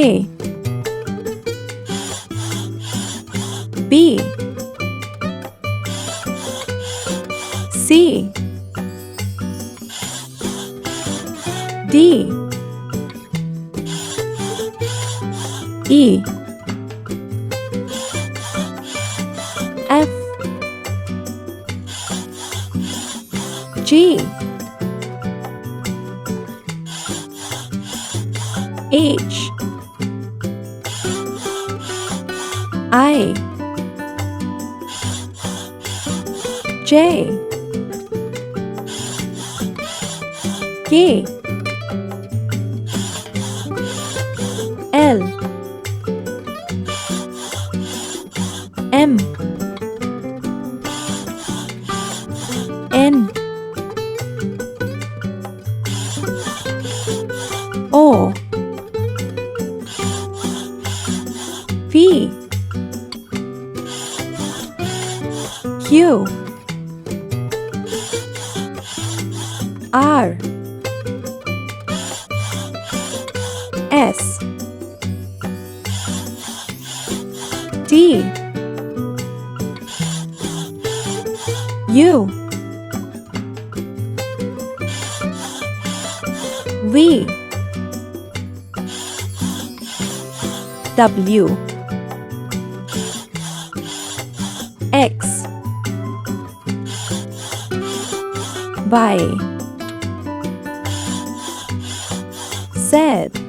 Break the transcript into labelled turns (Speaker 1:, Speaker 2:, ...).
Speaker 1: A B C D E F G H I J K L M N O P Q R S T U V W X Y Z